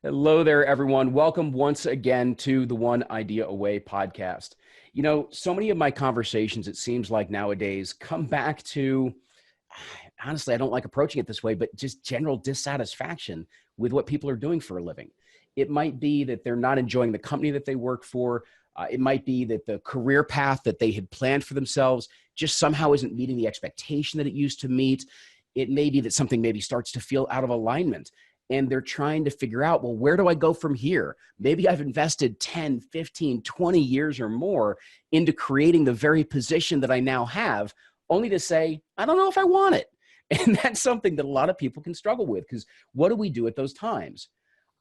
Hello there, everyone. Welcome once again to the One Idea Away podcast. You know, so many of my conversations, it seems like nowadays, come back to, honestly, I don't like approaching it this way, but just general dissatisfaction with what people are doing for a living. It might be that they're not enjoying the company that they work for. It might be that the career path that they had planned for themselves just somehow isn't meeting the expectation that it used to meet. It may be that something maybe starts to feel out of alignment and they're trying to figure out, well, where do I go from here? Maybe I've invested 10, 15, 20 years or more into creating the very position that I now have, only to say, I don't know if I want it. And that's something that a lot of people can struggle with, because what do we do at those times?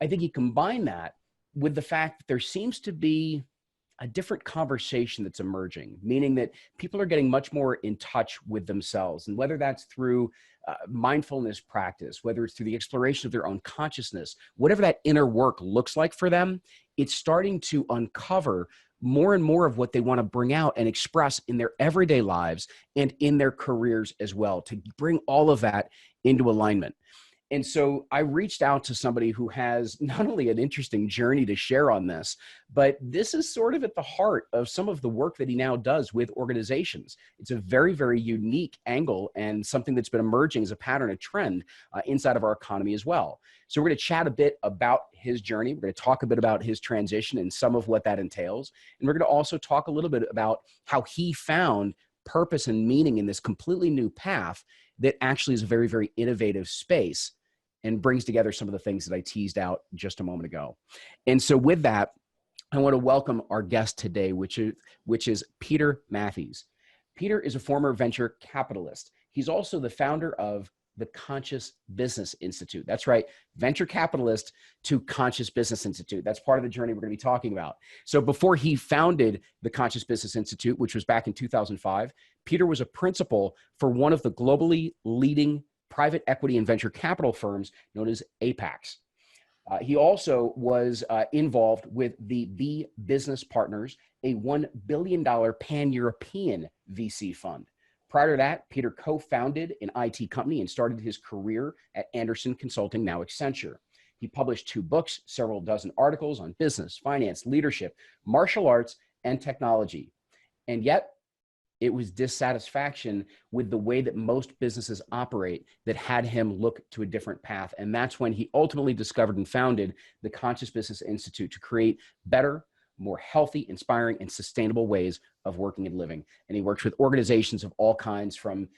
I think you combine that with the fact that there seems to be a different conversation that's emerging, meaning that people are getting much more in touch with themselves. And whether that's through mindfulness practice, whether it's through the exploration of their own consciousness, whatever that inner work looks like for them, it's starting to uncover more and more of what they want to bring out and express in their everyday lives and in their careers as well, to bring all of that into alignment. And so I reached out to somebody who has not only an interesting journey to share on this, but this is sort of at the heart of some of the work that he now does with organizations. It's a very, very unique angle and something that's been emerging as a pattern, a trend inside of our economy as well. So we're going to chat a bit about his journey. We're going to talk a bit about his transition and some of what that entails. And we're going to also talk a little bit about how he found purpose and meaning in this completely new path that actually is a very, very innovative space and brings together some of the things that I teased out just a moment ago. And so with that, I want to welcome our guest today, which is Peter Matthies. Peter is a former venture capitalist. He's also the founder of the Conscious Business Institute. That's right, venture capitalist to Conscious Business Institute. That's part of the journey we're going to be talking about. So before he founded the Conscious Business Institute, which was back in 2005, Peter was a principal for one of the globally leading private equity and venture capital firms known as Apax. He also was involved with the Business Partners, a $1 billion pan-European VC fund. Prior to that, Peter co-founded an IT company and started his career at Andersen Consulting, now Accenture. He published 2 books, several dozen articles on business, finance, leadership, martial arts, and technology. And yet, it was dissatisfaction with the way that most businesses operate that had him look to a different path. And that's when he ultimately discovered and founded the Conscious Business Institute to create better, more healthy, inspiring, and sustainable ways of working and living. And he works with organizations of all kinds, from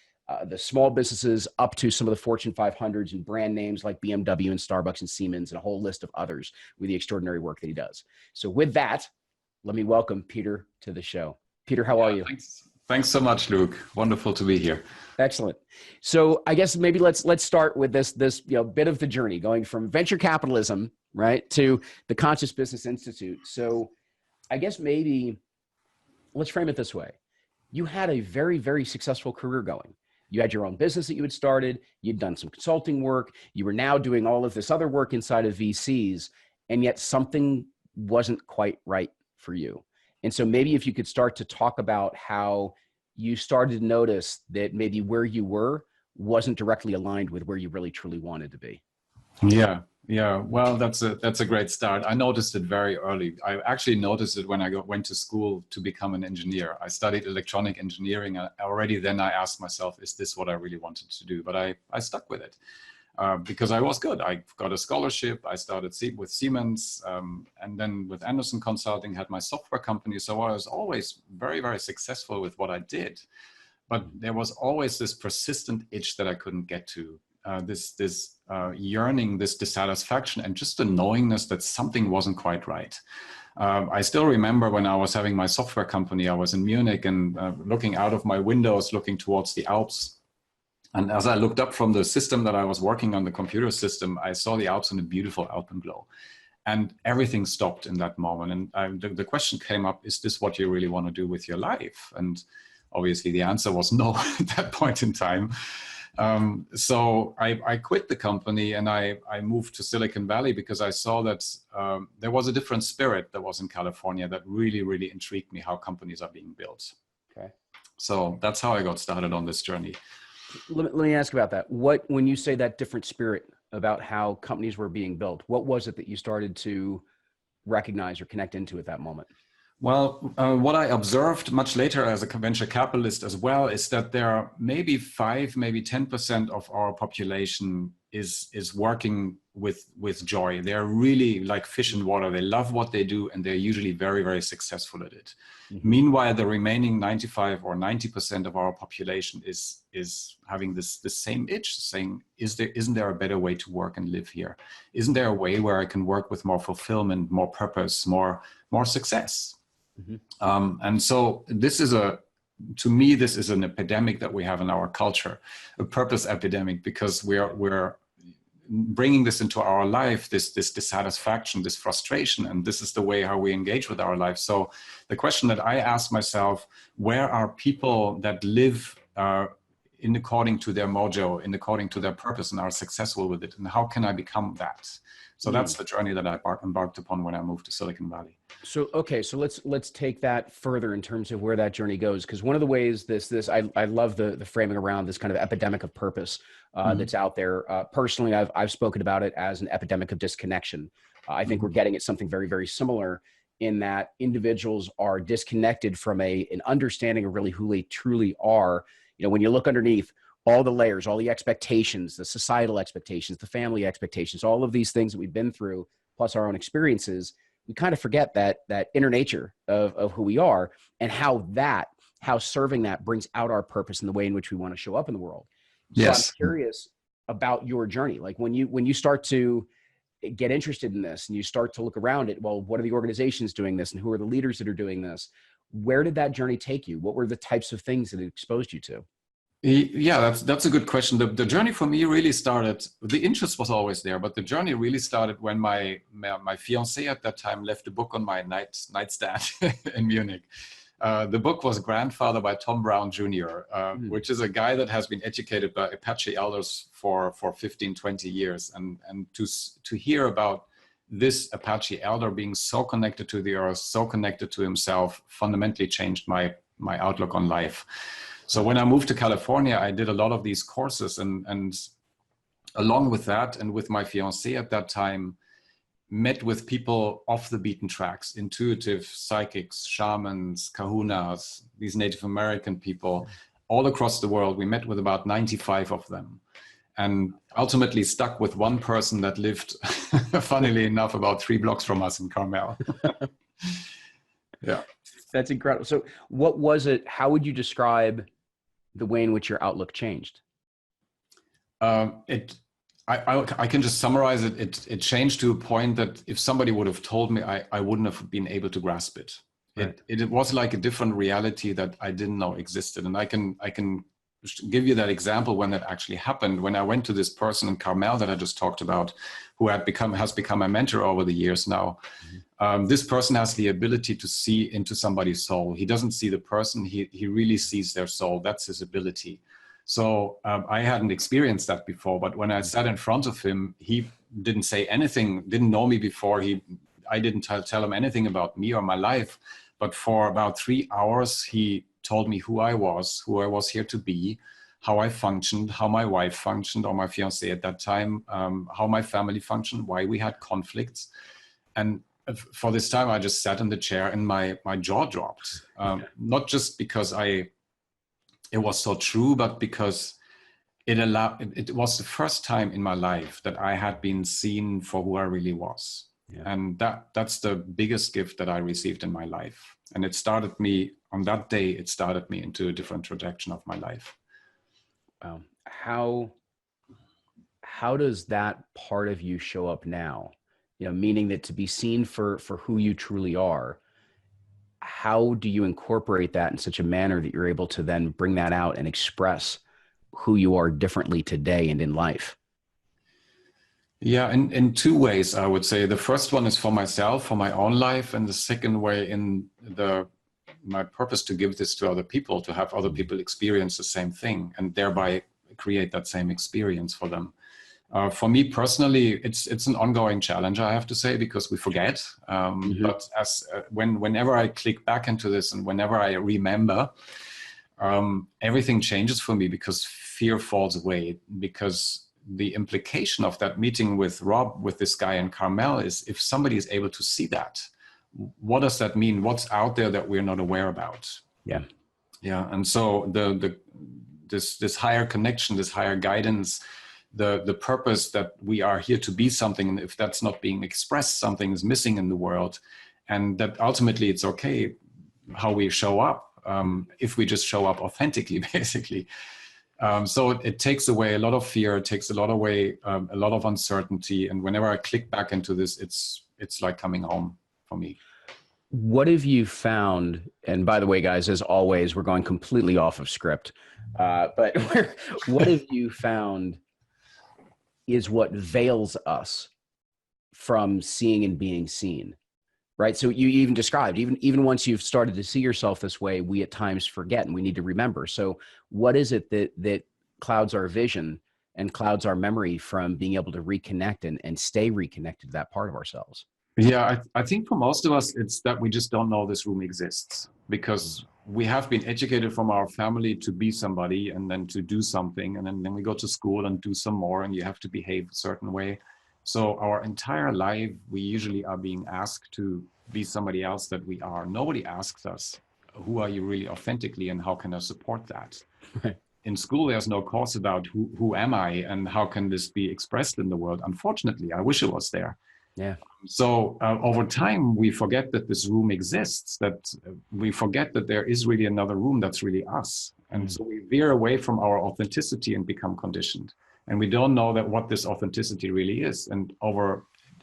the small businesses up to some of the Fortune 500s and brand names like BMW and Starbucks and Siemens and a whole list of others, with the extraordinary work that he does. So with that, let me welcome Peter to the show. Peter, how are you? Thanks so much, Luke. Wonderful to be here. Excellent. So I guess maybe let's start with this bit of the journey, going from venture capitalism, right, to the Conscious Business Institute. So I guess maybe let's frame it this way. You had a very, very successful career going. You had your own business that you had started. You'd done some consulting work. You were now doing all of this other work inside of VCs, and yet something wasn't quite right for you. And so maybe if you could start to talk about how you started to notice that maybe where you were wasn't directly aligned with where you really truly wanted to be. Yeah. Well, that's a great start. I noticed it very early. I actually noticed it when I went to school to become an engineer. I studied electronic engineering, and already then I asked myself, is this what I really wanted to do? But I stuck with it. Because I was good. I got a scholarship. I started with Siemens, and then with Andersen Consulting, had my software company. So I was always very, very successful with what I did. But there was always this persistent itch that I couldn't get to, this yearning, this dissatisfaction, and just the knowingness that something wasn't quite right. I still remember when I was having my software company, I was in Munich and looking out of my windows, looking towards the Alps. And as I looked up from the system that I was working on, the computer system, I saw the Alps in a beautiful alpenglow. And everything stopped in that moment. And the question came up, is this what you really want to do with your life? And obviously the answer was no at that point in time. So I quit the company and I moved to Silicon Valley because I saw that there was a different spirit that was in California that really, really intrigued me, how companies are being built. Okay. So that's how I got started on this journey. Let me ask about that. When you say that different spirit, about how companies were being built? What was it that you started to recognize or connect into at that moment? Well, what I observed much later as a venture capitalist as well is that there are maybe 5, maybe 10% of our population is working with joy. They're really like fish in water. They love what they do, and they're usually very, very successful at it. Mm-hmm. Meanwhile, the remaining 95 or 90% of our population is having this same itch, saying, isn't there a better way to work and live here? Isn't there a way where I can work with more fulfillment, more purpose, more success? Mm-hmm. And so to me, this is an epidemic that we have in our culture, a purpose epidemic, because we're bringing this into our life, this dissatisfaction, this frustration, and this is the way how we engage with our life. So the question that I ask myself, where are people that live in according to their mojo, in according to their purpose, and are successful with it, and how can I become that? So that's the journey that I embarked upon when I moved to Silicon Valley. So, okay, so let's take that further in terms of where that journey goes. Because one of the ways I love the framing around this kind of epidemic of purpose that's out there. Personally, I've spoken about it as an epidemic of disconnection. I think we're getting at something very, very similar in that individuals are disconnected from an understanding of really who they truly are. You know, when you look underneath all the layers, all the expectations, the societal expectations, the family expectations, all of these things that we've been through, plus our own experiences, we kind of forget that inner nature of who we are, and how serving that brings out our purpose in the way in which we want to show up in the world. So yes. I'm curious about your journey. Like when you start to get interested in this and you start to look around it, well, what are the organizations doing this and who are the leaders that are doing this? Where did that journey take you? What were the types of things that it exposed you to? Yeah, that's a good question. The journey for me really started, the interest was always there, but the journey really started when my fiancée at that time left a book on my nightstand in Munich. The book was Grandfather by Tom Brown Jr., which is a guy that has been educated by Apache elders for 15, 20 years. And to hear about this Apache elder being so connected to the earth, so connected to himself, fundamentally changed my outlook on life. So when I moved to California, I did a lot of these courses, and along with that, and with my fiancée at that time, met with people off the beaten tracks, intuitive, psychics, shamans, kahunas, these Native American people, all across the world. We met with about 95 of them, and ultimately stuck with one person that lived, funnily enough, about 3 blocks from us in Carmel. Yeah. That's incredible. So what was it? How would you describe the way in which your outlook changed? I can just summarize it. It changed to a point that if somebody would have told me, I wouldn't have been able to grasp it. Right. It was like a different reality that I didn't know existed. And I can give you that example when that actually happened. When I went to this person in Carmel that I just talked about, who has become my mentor over the years now. This person has the ability to see into somebody's soul. He doesn't see the person, he really sees their soul. That's his ability. So I hadn't experienced that before, but when I sat in front of him, he didn't say anything, didn't know me before. I didn't tell him anything about me or my life, but for about 3 hours, he told me who I was here to be, how I functioned, how my wife functioned, or my fiancée at that time, how my family functioned, why we had conflicts. And for this time, I just sat in the chair and my jaw dropped. Not just because it was so true, but because it was the first time in my life that I had been seen for who I really was. Yeah. And that's the biggest gift that I received in my life. And it started me, on that day, it started me into a different trajectory of my life. Wow. How does that part of you show up now? You know, meaning that to be seen for who you truly are, how do you incorporate that in such a manner that you're able to then bring that out and express who you are differently today and in life? Yeah, in 2 ways, I would say. The first one is for myself, for my own life, and the second way in my purpose to give this to other people, to have other people experience the same thing and thereby create that same experience for them. For me personally, it's an ongoing challenge, I have to say, because we forget. But whenever I click back into this and whenever I remember, everything changes for me, because fear falls away, because the implication of that meeting with Rob, with this guy in Carmel, is if somebody is able to see that, what does that mean? What's out there that we're not aware about? Yeah. Yeah. And so this higher connection, this higher guidance, the purpose that we are here to be something, and if that's not being expressed, something is missing in the world, and that ultimately it's okay how we show up, if we just show up authentically, basically. So it takes away a lot of fear, it takes a lot away, a lot of uncertainty, and whenever I click back into this, it's like coming home for me. What have you found? And by the way, guys, as always, we're going completely off of script. But what have you found is what veils us from seeing and being seen, right? So you even described, even once you've started to see yourself this way, we at times forget and we need to remember. So what is it that clouds our vision and clouds our memory from being able to reconnect and stay reconnected to that part of ourselves? Yeah, I think for most of us, it's that we just don't know this room exists, because we have been educated from our family to be somebody and then to do something. And then we go to school and do some more, and you have to behave a certain way. So our entire life, we usually are being asked to be somebody else that we are. Nobody asks us, who are you really authentically, and how can I support that? Right. In school, there's no course about who am I and how can this be expressed in the world. Unfortunately, I wish it was there. Yeah. So over time, we forget that this room exists, that we forget that there is really another room that's really us. And so we veer away from our authenticity and become conditioned. And we don't know that what this authenticity really is. And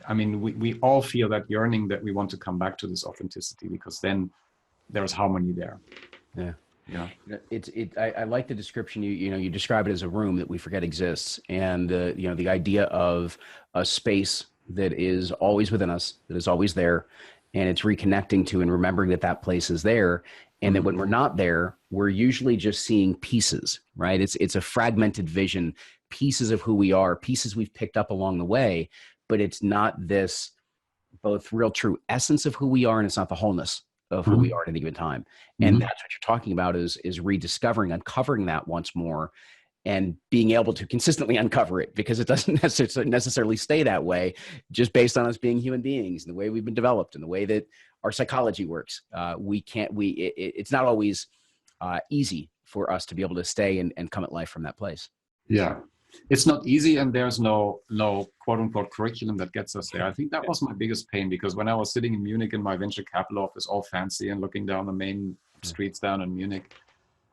we all feel that yearning that we want to come back to this authenticity, because then there's harmony there. Yeah. Yeah. I like the description. You describe it as a room that we forget exists. And the idea of a space that is always within us, that is always there, and it's reconnecting to and remembering that place is there, and that when we're not there, we're usually just seeing pieces, right? It's a fragmented vision, pieces of who we are, pieces we've picked up along the way, but it's not this both real true essence of who we are, and it's not the wholeness of who we are at any given time. And that's what you're talking about is rediscovering, uncovering that once more, and being able to consistently uncover it, because it doesn't necessarily stay that way, just based on us being human beings and the way we've been developed and the way that our psychology works. It's not always easy for us to be able to stay and come at life from that place. Yeah, it's not easy, and there's no quote unquote curriculum that gets us there. I think that was my biggest pain, because when I was sitting in Munich in my venture capital office, all fancy and looking down the main streets down in Munich,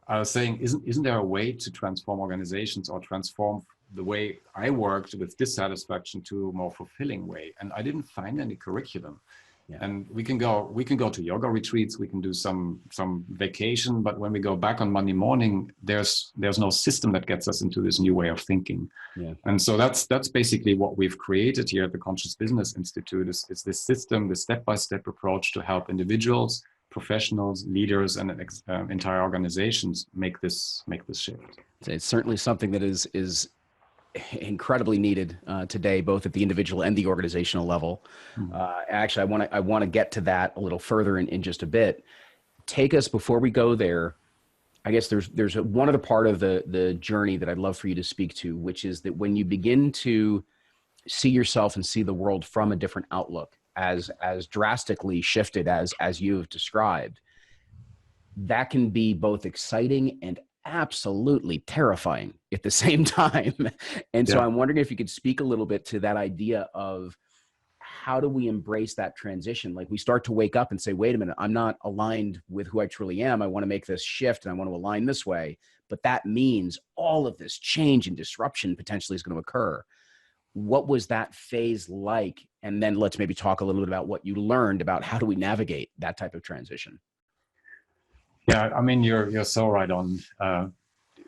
I was saying, isn't there a way to transform organizations or transform the way I worked with dissatisfaction to a more fulfilling way? And I didn't find any curriculum. Yeah. And we can go to yoga retreats, we can do some vacation, but when we go back on Monday morning, there's no system that gets us into this new way of thinking. Yeah. And so that's basically what we've created here at the Conscious Business Institute is this system, this step-by-step approach to help individuals, professionals, leaders, and entire organizations make this shift. It's certainly something that is incredibly needed today, both at the individual and the organizational level. Actually, I want to get to that a little further in just a bit. Take us, before we go there, I guess there's one other part of the journey that I'd love for you to speak to, which is that when you begin to see yourself and see the world from a different outlook, as drastically shifted as you've described, that can be both exciting and absolutely terrifying at the same time. And so I'm wondering if you could speak a little bit to that idea of how do we embrace that transition? Like, we start to wake up and say, wait a minute, I'm not aligned with who I truly am. I want to make this shift and I want to align this way. But that means all of this change and disruption potentially is going to occur. What was that phase like? And then let's maybe talk a little bit about what you learned about how do we navigate that type of transition. Yeah, I mean, you're so right on.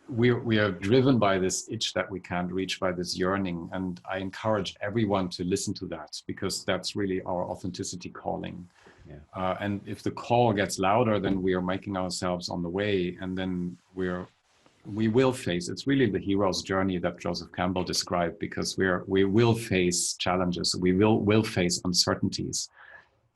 We are driven by this itch that we can't reach, by this yearning. And I encourage everyone to listen to that, because that's really our authenticity calling. Yeah. And if the call gets louder, then we are making ourselves on the way, and then we will face, it's really the hero's journey that Joseph Campbell described, because we will face challenges, we will face uncertainties.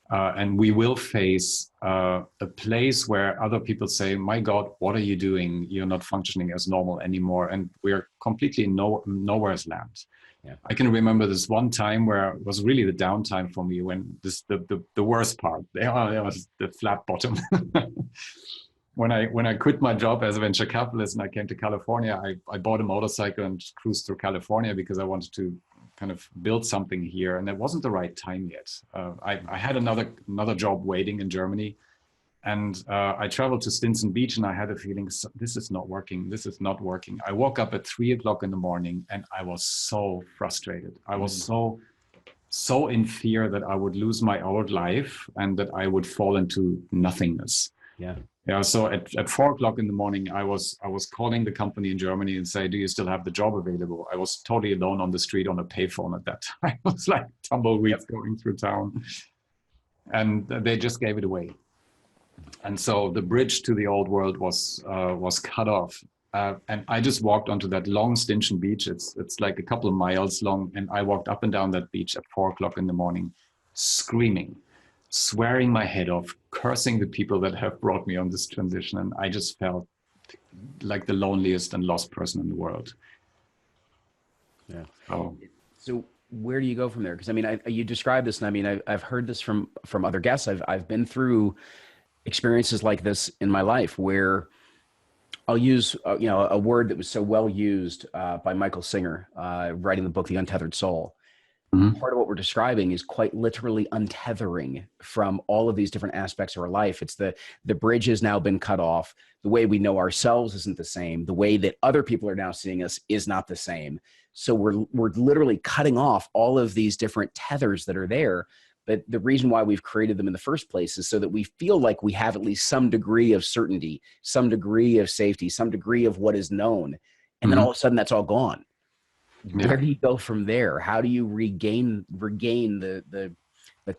And we will face a place where other people say, my God, what are you doing? You're not functioning as normal anymore. And we're completely nowhere's land. Yeah. I can remember this one time where it was really the downtime for me when the worst part, there was the flat bottom. When I quit my job as a venture capitalist and I came to California, I bought a motorcycle and cruised through California because I wanted to kind of build something here, and it wasn't the right time yet. I had another job waiting in Germany, and I traveled to Stinson Beach, and I had a feeling this is not working. This is not working. I woke up at 3 o'clock in the morning, and I was so frustrated. I was so in fear that I would lose my old life and that I would fall into nothingness. Yeah. Yeah. So at 4 o'clock in the morning, I was calling the company in Germany and say, do you still have the job available? I was totally alone on the street on a payphone at that time. It was like tumbleweeds going through town. And they just gave it away. And so the bridge to the old world was cut off. And I just walked onto that long Stinson beach. It's like a couple of miles long. And I walked up and down that beach at 4 o'clock in the morning, screaming, swearing my head off, cursing the people that have brought me on this transition. And I just felt like the loneliest and lost person in the world. Yeah. Oh. So where do you go from there? Because I mean, you described this, and I mean, I've heard this from other guests. I've been through experiences like this in my life where I'll use a word that was so well used by Michael Singer, writing the book The Untethered Soul. Mm-hmm. Part of what we're describing is quite literally untethering from all of these different aspects of our life. It's the bridge has now been cut off. The way we know ourselves isn't the same. The way that other people are now seeing us is not the same. So we're literally cutting off all of these different tethers that are there. But the reason why we've created them in the first place is so that we feel like we have at least some degree of certainty, some degree of safety, some degree of what is known. And then all of a sudden that's all gone. Yeah. Where do you go from there? How do you regain the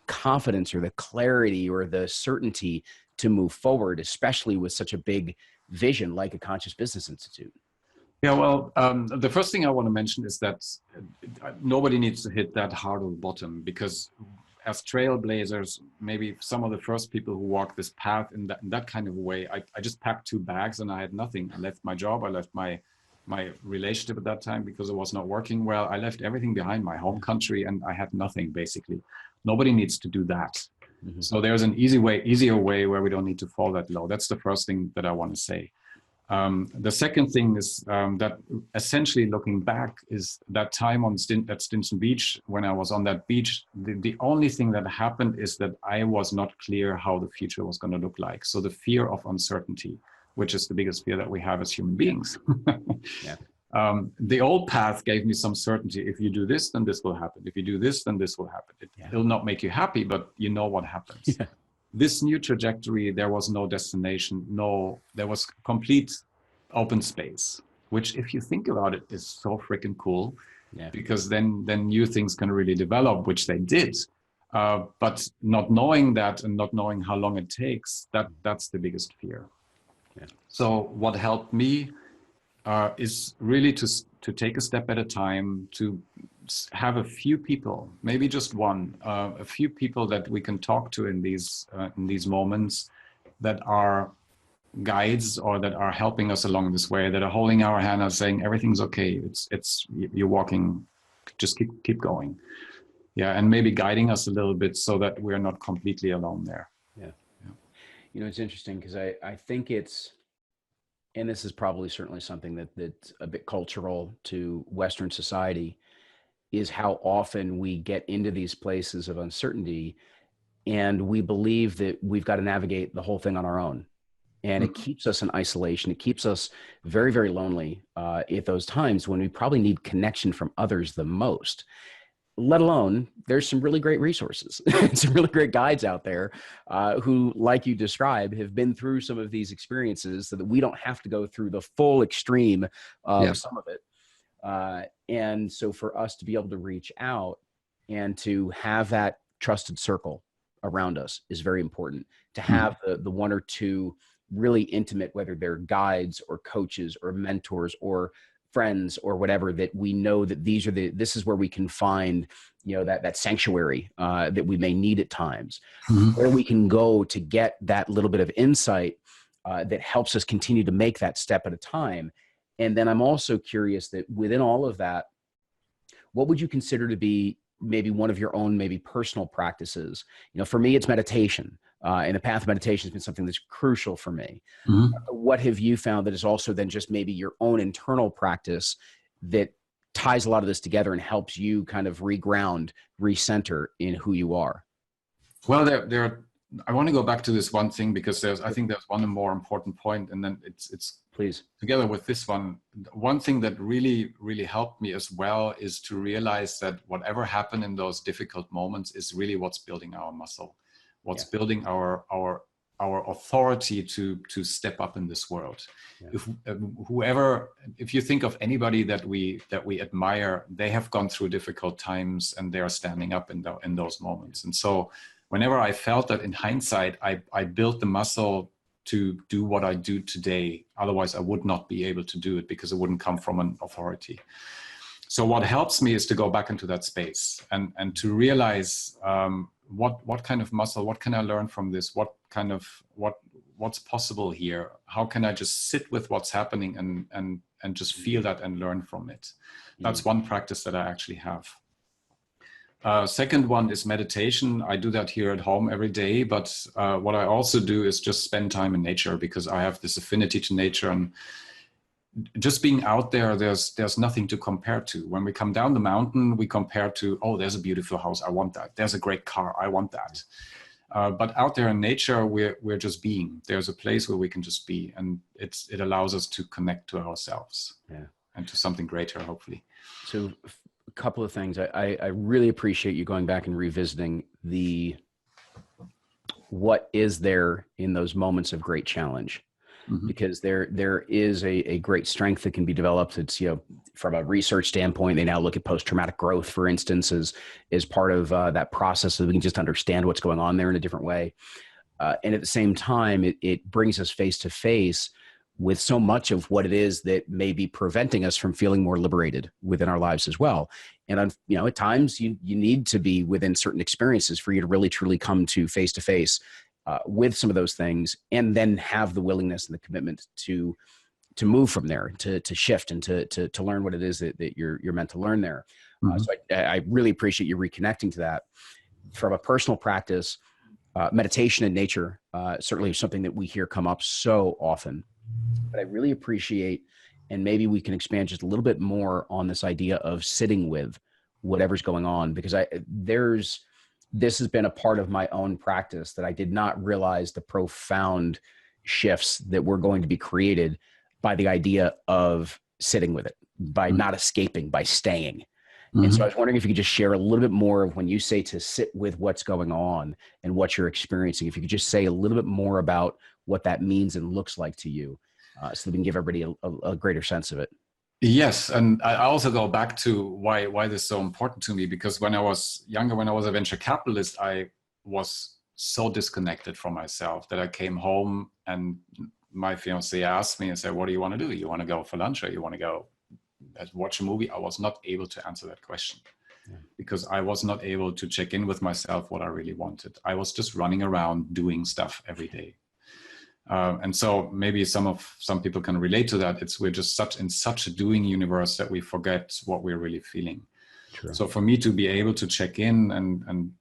confidence or the clarity or the certainty to move forward, especially with such a big vision like a Conscious Business Institute? Yeah, well, the first thing I want to mention is that nobody needs to hit that hard of bottom, because as trailblazers, maybe some of the first people who walked this path in that kind of way, I just packed 2 bags and I had nothing. I left my job, I left my relationship at that time because it was not working well. I left everything behind, my home country, and I had nothing basically. Nobody needs to do that. Mm-hmm. So there's an easier way where we don't need to fall that low. That's the first thing that I want to say. The second thing is that essentially looking back is that time at Stinson Beach, when I was on that beach, the only thing that happened is that I was not clear how the future was going to look like. So the fear of uncertainty, which is the biggest fear that we have as human beings. Yeah. The old path gave me some certainty. If you do this, then this will happen. If you do this, then this will happen. It'll not make you happy, but you know what happens. Yeah. This new trajectory, there was no destination. There was complete open space, which if you think about it is so freaking cool. Yeah. Because then new things can really develop, which they did. But not knowing that and not knowing how long it takes, that's the biggest fear. Yeah. So what helped me is really to take a step at a time, to have a few people, maybe just one, a few people that we can talk to in these moments that are guides or that are helping us along this way, that are holding our hand and saying everything's okay. You're walking, just keep going. Yeah, and maybe guiding us a little bit so that we're not completely alone there. Yeah. You know, it's interesting because I think and this is probably certainly something that's a bit cultural to Western society, is how often we get into these places of uncertainty and we believe that we've got to navigate the whole thing on our own. And it keeps us in isolation. It keeps us very, very lonely at those times when we probably need connection from others the most. Let alone, there's some really great resources, some really great guides out there who, like you described, have been through some of these experiences so that we don't have to go through the full extreme of some of it. And so for us to be able to reach out and to have that trusted circle around us is very important. To have the 1 or 2 really intimate, whether they're guides or coaches or mentors or friends or whatever, that we know that this is where we can find, that sanctuary that we may need at times, where we can go to get that little bit of insight that helps us continue to make that step at a time. And then I'm also curious that within all of that, what would you consider to be maybe one of your own, maybe personal practices? For me, it's meditation. And the path of meditation has been something that's crucial for me. What have you found that is also then just maybe your own internal practice that ties a lot of this together and helps you kind of reground, recenter in who you are? Well, I want to go back to this one thing, because I think there's one more important point, and then it's please, together with this one. One thing that really, really helped me as well is to realize that whatever happened in those difficult moments is really what's building our muscle, what's building our authority to step up in this world. If you think of anybody that we admire, they have gone through difficult times and they are standing up in those moments. And so whenever I felt that in hindsight, I built the muscle to do what I do today. Otherwise I would not be able to do it, because it wouldn't come from an authority. So what helps me is to go back into that space and to realize what kind of muscle, what can I learn from this? What's possible here? How can I just sit with what's happening and just feel that and learn from it? That's one practice that I actually have. Second one is meditation. I do that here at home every day, but what I also do is just spend time in nature, because I have this affinity to nature, and just being out there, there's nothing to compare to. When we come down the mountain, we compare to, oh, there's a beautiful house, I want that. There's a great car, I want that. But out there in nature, we're just being. There's a place where we can just be, and it allows us to connect to ourselves and to something greater, hopefully. So a couple of things. I really appreciate you going back and revisiting what is there in those moments of great challenge. Because there is a great strength that can be developed. It's, from a research standpoint, they now look at post-traumatic growth, for instance, as part of that process, so we can just understand what's going on there in a different way. And at the same time, it brings us face to face with so much of what it is that may be preventing us from feeling more liberated within our lives as well. And, at times you need to be within certain experiences for you to really, truly come to face with some of those things, and then have the willingness and the commitment to move from there, to shift and to learn what it is that you're meant to learn there. So I really appreciate you reconnecting to that. From a personal practice, meditation and nature certainly is something that we hear come up so often, but I really appreciate, and maybe we can expand just a little bit more on this idea of sitting with whatever's going on, because this has been a part of my own practice that I did not realize the profound shifts that were going to be created by the idea of sitting with it, by not escaping, by staying. And so I was wondering if you could just share a little bit more of, when you say to sit with what's going on and what you're experiencing, if you could just say a little bit more about what that means and looks like to you, so that we can give everybody a greater sense of it. Yes, and I also go back to why this is so important to me, because when I was younger, when I was a venture capitalist, I was so disconnected from myself that I came home and my fiancée asked me and said, what do you want to do? You want to go for lunch, or you want to go watch a movie? I was not able to answer that question because I was not able to check in with myself what I really wanted. I was just running around doing stuff every day. And so maybe some people can relate to that. We're just in such a doing universe that we forget what we're really feeling. True. So for me to be able to check in and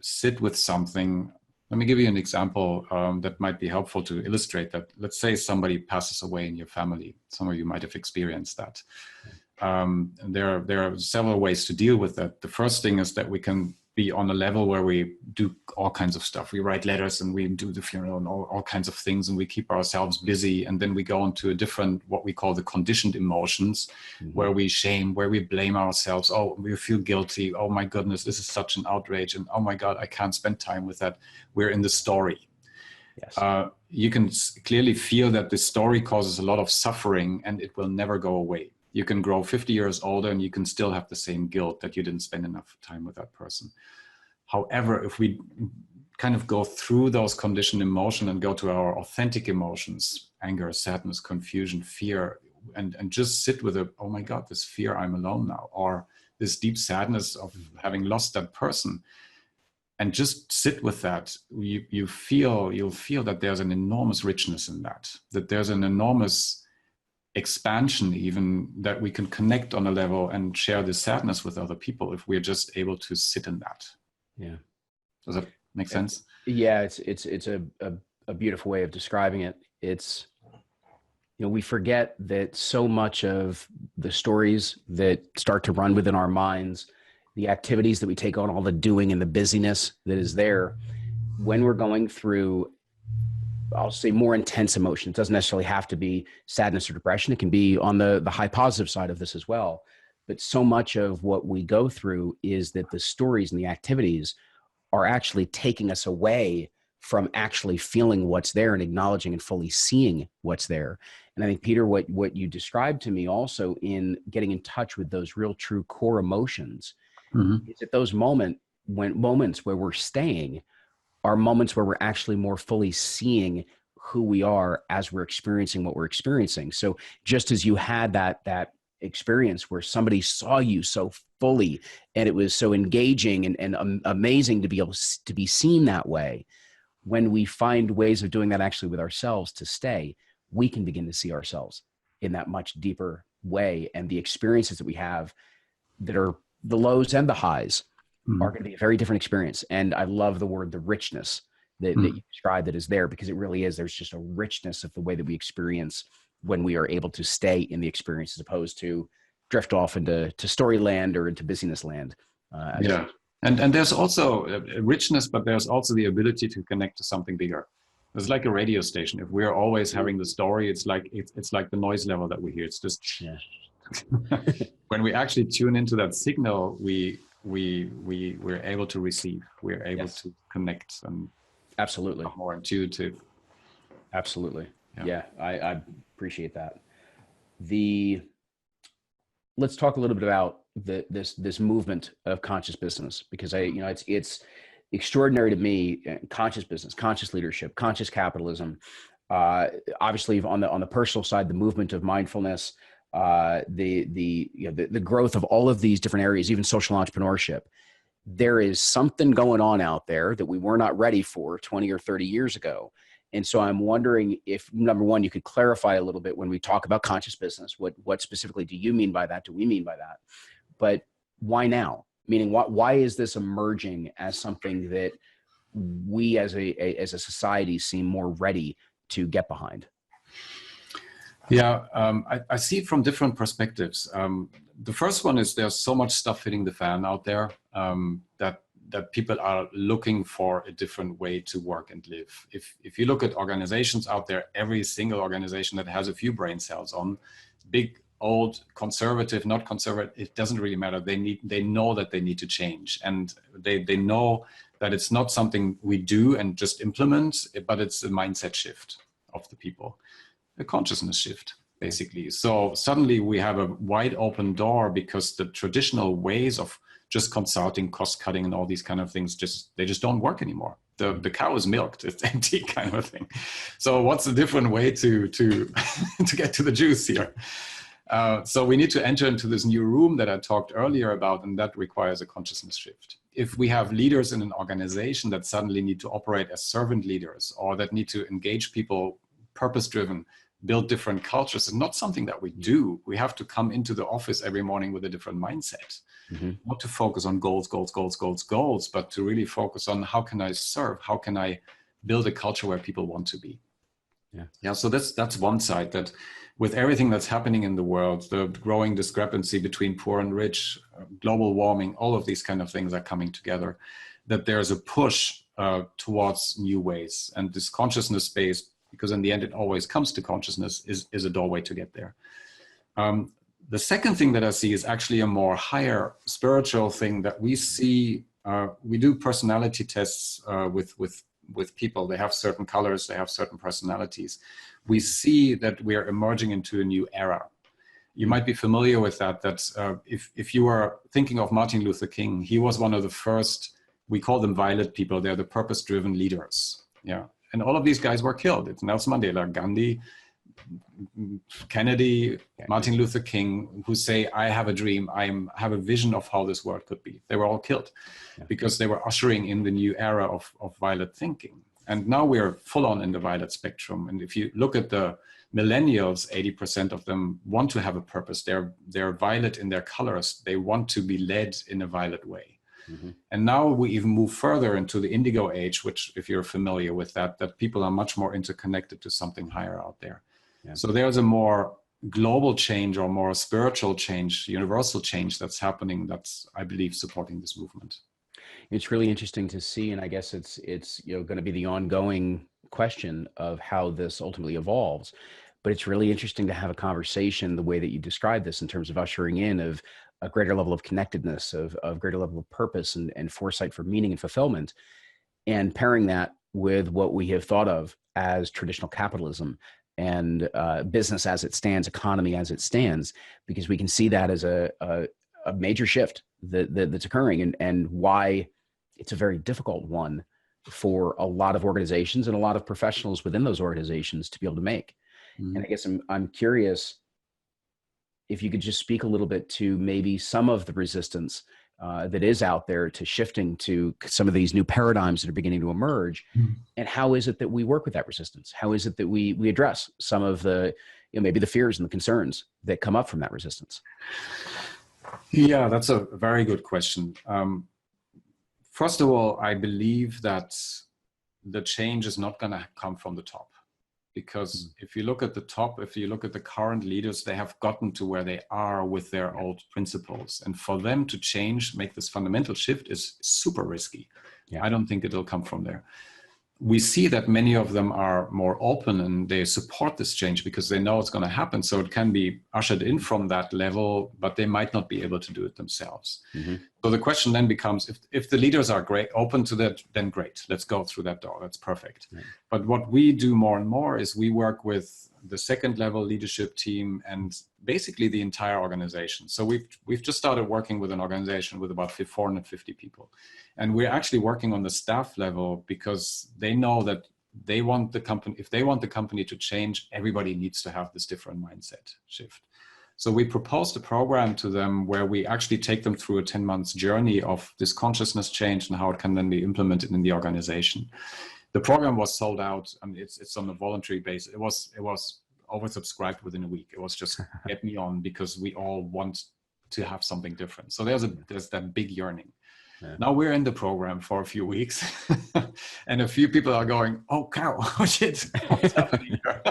sit with something, let me give you an example that might be helpful to illustrate that. Let's say somebody passes away in your family. Some of you might have experienced that. There are several ways to deal with that. The first thing is that we can be on a level where we do all kinds of stuff. We write letters and we do the funeral and all kinds of things, and we keep ourselves busy. And then we go into a different, what we call the conditioned emotions, where we shame, where we blame ourselves. Oh, we feel guilty. Oh my goodness, this is such an outrage. And oh my God, I can't spend time with that. We're in the story. Yes. You can clearly feel that the story causes a lot of suffering and it will never go away. You can grow 50 years older and you can still have the same guilt that you didn't spend enough time with that person. However, if we kind of go through those conditioned emotions and go to our authentic emotions, anger, sadness, confusion, fear, and just sit with a, oh my God, this fear, I'm alone now, or this deep sadness of having lost that person, and just sit with that, you'll feel that there's an enormous richness in that, that there's an enormous expansion even, that we can connect on a level and share this sadness with other people if we're just able to sit in that. Yeah. Does that make sense? Yeah, it's a beautiful way of describing it. It's, you know, we forget that so much of the stories that start to run within our minds, the activities that we take on, all the doing and the busyness that is there, when we're going through, I'll say, more intense emotion. It doesn't necessarily have to be sadness or depression. It can be on the high positive side of this as well. But so much of what we go through is that the stories and the activities are actually taking us away from actually feeling what's there and acknowledging and fully seeing what's there. And I think, Peter, what you described to me also in getting in touch with those real, true core emotions is at those moments where we're staying are moments where we're actually more fully seeing who we are as we're experiencing what we're experiencing. So just as you had that experience where somebody saw you so fully and it was so engaging and amazing to be able to be seen that way, when we find ways of doing that actually with ourselves to stay, we can begin to see ourselves in that much deeper way. And the experiences that we have that are the lows and the highs are going to be a very different experience. And I love the word, the richness that you described that is there, because it really is. There's just a richness of the way that we experience when we are able to stay in the experience as opposed to drift off into story land or into busyness land. Yeah. And there's also a richness, but there's also the ability to connect to something bigger. It's like a radio station. If we're always having the story, it's like the noise level that we hear. It's just, yeah. When we actually tune into that signal, we're able to receive, we're able to connect, and absolutely more intuitive. Absolutely. Yeah. I appreciate that. Let's talk a little bit about this movement of conscious business, because it's extraordinary to me. Conscious business, conscious leadership, conscious capitalism. Obviously, on the personal side, the movement of mindfulness, the growth of all of these different areas, even social entrepreneurship. There is something going on out there that we were not ready for 20 or 30 years ago. And so I'm wondering if, number one, you could clarify a little bit when we talk about conscious business, what specifically do you mean by that? Do we mean by that? But why now? Meaning, why is this emerging as something that we as a society seem more ready to get behind? Yeah, I see it from different perspectives. The first one is there's so much stuff hitting the fan out there that people are looking for a different way to work and live. If you look at organizations out there, every single organization that has a few brain cells on, big, old, conservative, not conservative, it doesn't really matter. They know that they need to change, and they know that it's not something we do and just implement, but it's a mindset shift of the people. A consciousness shift, basically. So suddenly we have a wide open door, because the traditional ways of just consulting, cost cutting, and all these kind of things, they just don't work anymore. The cow is milked, it's empty, kind of thing. So what's a different way to to get to the juice here? So we need to enter into this new room that I talked earlier about, and that requires a consciousness shift. If we have leaders in an organization that suddenly need to operate as servant leaders, or that need to engage people purpose-driven, build different cultures, it's not something that we do. We have to come into the office every morning with a different mindset. Not to focus on goals, but to really focus on how can I serve? How can I build a culture where people want to be? Yeah. So that's one side, that with everything that's happening in the world, the growing discrepancy between poor and rich, global warming, all of these kind of things are coming together, that there's a push towards new ways. And this consciousness space, because in the end it always comes to consciousness, is a doorway to get there. The second thing that I see is actually a more higher spiritual thing that we see. We do personality tests with people. They have certain colors, they have certain personalities. We see that we are emerging into a new era. You might be familiar with that if you are thinking of Martin Luther King, he was one of the first, we call them violet people. They're the purpose-driven leaders. Yeah. And all of these guys were killed. It's Nelson Mandela, Gandhi, Kennedy, Martin Luther King, who say, I have a dream, have a vision of how this world could be. They were all killed because they were ushering in the new era of violet thinking. And now we're full on in the violet spectrum. And if you look at the millennials, 80% of them want to have a purpose. They're violet in their colors. They want to be led in a violet way. Mm-hmm. And now we even move further into the indigo age, which, if you're familiar with that people are much more interconnected to something higher out there. Yeah. So there's a more global change or more spiritual change, universal change that's happening, that's, I believe, supporting this movement. It's really interesting to see, and I guess it's going to be the ongoing question of how this ultimately evolves. But it's really interesting to have a conversation the way that you describe this in terms of ushering in of a greater level of connectedness, of greater level of purpose and foresight for meaning and fulfillment, and pairing that with what we have thought of as traditional capitalism and business as it stands, economy as it stands, because we can see that as a major shift that's occurring, and why it's a very difficult one for a lot of organizations and a lot of professionals within those organizations to be able to make. Mm-hmm. And I guess I'm curious if you could just speak a little bit to maybe some of the resistance that is out there to shifting to some of these new paradigms that are beginning to emerge. Mm-hmm. And how is it that we work with that resistance? How is it that we address some of the, maybe the fears and the concerns that come up from that resistance? Yeah, that's a very good question. First of all, I believe that the change is not going to come from the top, because if you look at the top, if you look at the current leaders, they have gotten to where they are with their old principles. And for them to change, make this fundamental shift is super risky. Yeah. I don't think it'll come from there. We see that many of them are more open and they support this change because they know it's going to happen. So it can be ushered in from that level, but they might not be able to do it themselves. Mm-hmm. So the question then becomes, if the leaders are open to that, then great, let's go through that door. That's perfect. Right. But what we do more and more is we work with the second level leadership team and basically the entire organization. So we've just started working with an organization with about 450 people. And we're actually working on the staff level because they know that they want the company, if they want the company to change, everybody needs to have this different mindset shift. So we proposed a program to them where we actually take them through a 10-month journey of this consciousness change and how it can then be implemented in the organization. The program was sold out. I mean, it's on a voluntary basis. It was oversubscribed within a week. It was just get me on, because we all want to have something different. So there's that big yearning. Yeah. Now we're in the program for a few weeks and a few people are going, oh cow, oh shit, what's happening here?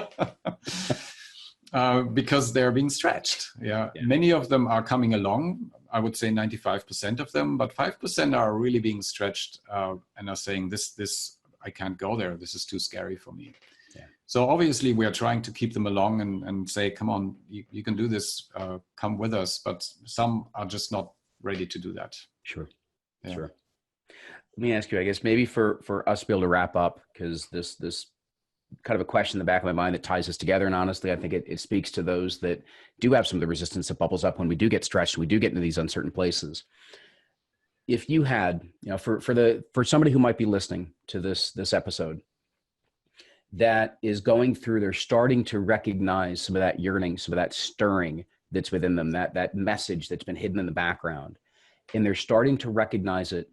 Because they're being stretched. Yeah. Many of them are coming along. I would say 95% of them, but 5% are really being stretched and are saying this, I can't go there. This is too scary for me. Yeah. So obviously we are trying to keep them along and say, come on, you can do this, come with us. But some are just not ready to do that. Sure. Yeah. Sure. Let me ask you, I guess maybe for us to be able to wrap up, because this kind of a question in the back of my mind that ties us together. And honestly, I think it speaks to those that do have some of the resistance that bubbles up when we do get stretched, we do get into these uncertain places. If you had, for somebody who might be listening to this episode that is going through, they're starting to recognize some of that yearning, some of that stirring that's within them, that message that's been hidden in the background, and they're starting to recognize it,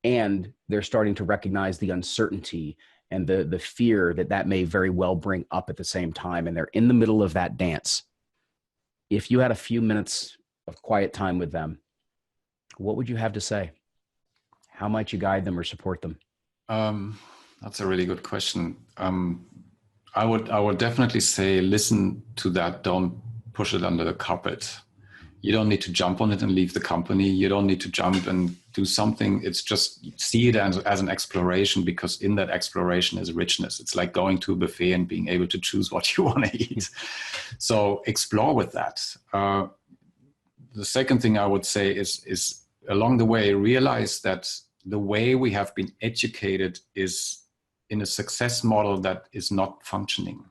and they're starting to recognize the uncertainty and the fear that may very well bring up at the same time, and they're in the middle of that dance. If you had a few minutes of quiet time with them, what would you have to say? How might you guide them or support them? That's a really good question. I would definitely say, listen to that. Don't push it under the carpet. You don't need to jump on it and leave the company. You don't need to jump and do something. It's just see it as an exploration, because in that exploration is richness. It's like going to a buffet and being able to choose what you want to eat. So explore with that. The second thing I would say is along the way, realize that the way we have been educated is in a success model that is not functioning.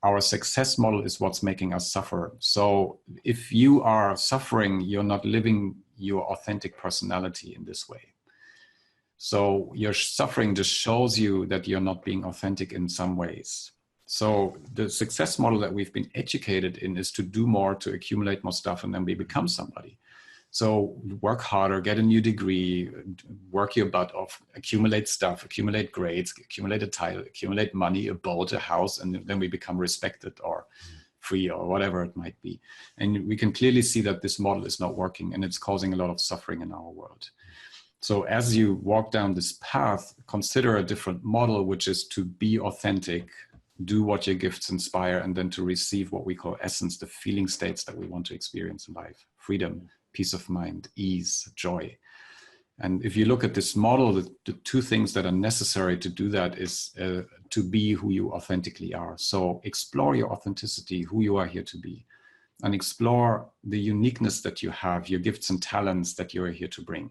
Our success model is what's making us suffer. So if you are suffering, you're not living your authentic personality in this way. So your suffering just shows you that you're not being authentic in some ways. So the success model that we've been educated in is to do more, to accumulate more stuff, and then we become somebody. So work harder, get a new degree, work your butt off, accumulate stuff, accumulate grades, accumulate a title, accumulate money, a boat, a house, and then we become respected or free or whatever it might be. And we can clearly see that this model is not working, and it's causing a lot of suffering in our world. So as you walk down this path, consider a different model, which is to be authentic, do what your gifts inspire, and then to receive what we call essence, the feeling states that we want to experience in life: freedom, peace of mind, ease, joy. And if you look at this model, the two things that are necessary to do that is to be who you authentically are. So explore your authenticity, who you are here to be, and explore the uniqueness that you have, your gifts and talents that you are here to bring.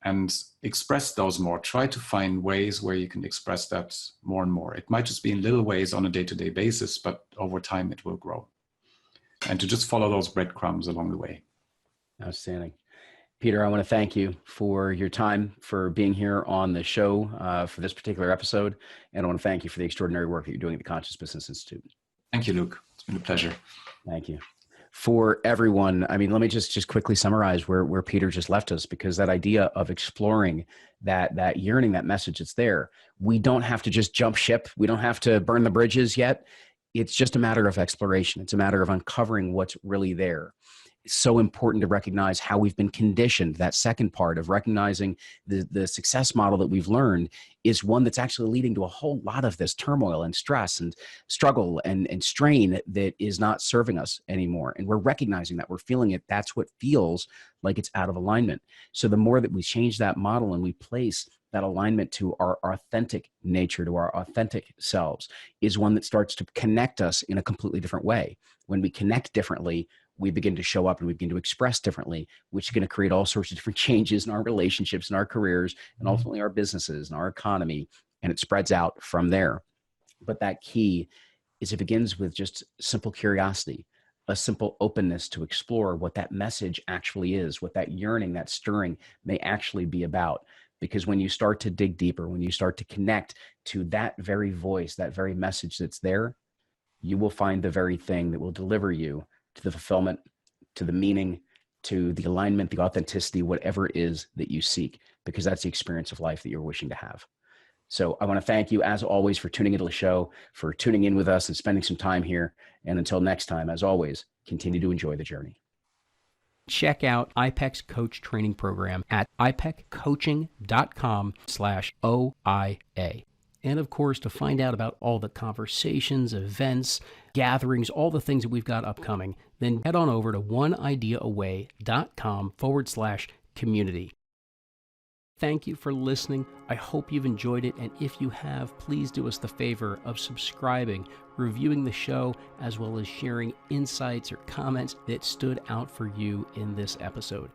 And express those more. Try to find ways where you can express that more and more. It might just be in little ways on a day-to-day basis, but over time it will grow. And to just follow those breadcrumbs along the way. Outstanding. Peter, I want to thank you for your time, for being here on the show for this particular episode. And I want to thank you for the extraordinary work that you're doing at the Conscious Business Institute. Thank you, Luke. It's been a pleasure. Thank you. For everyone, I mean, let me just quickly summarize where Peter just left us, because that idea of exploring that yearning, that message, it's there. We don't have to just jump ship. We don't have to burn the bridges yet. It's just a matter of exploration. It's a matter of uncovering what's really there. It's so important to recognize how we've been conditioned. That second part of recognizing the success model that we've learned is one that's actually leading to a whole lot of this turmoil and stress and struggle and strain that is not serving us anymore. And we're recognizing that, we're feeling it. That's what feels like it's out of alignment. So the more that we change that model and we place that alignment to our authentic nature, to our authentic selves, is one that starts to connect us in a completely different way. When we connect differently, we begin to show up and we begin to express differently, which is going to create all sorts of different changes in our relationships and our careers and ultimately our businesses and our economy. And it spreads out from there. But that key is it begins with just simple curiosity, a simple openness to explore what that message actually is, what that yearning, that stirring may actually be about. Because when you start to dig deeper, when you start to connect to that very voice, that very message that's there, you will find the very thing that will deliver you to the fulfillment, to the meaning, to the alignment, the authenticity, whatever it is that you seek, because that's the experience of life that you're wishing to have. So I want to thank you, as always, for tuning into the show, for tuning in with us and spending some time here. And until next time, as always, continue to enjoy the journey. Check out IPEC's coach training program at ipeccoaching.com/OIA. And of course, to find out about all the conversations, events, gatherings, all the things that we've got upcoming, then head on over to oneideaaway.com/community. Thank you for listening. I hope you've enjoyed it. And if you have, please do us the favor of subscribing, reviewing the show, as well as sharing insights or comments that stood out for you in this episode.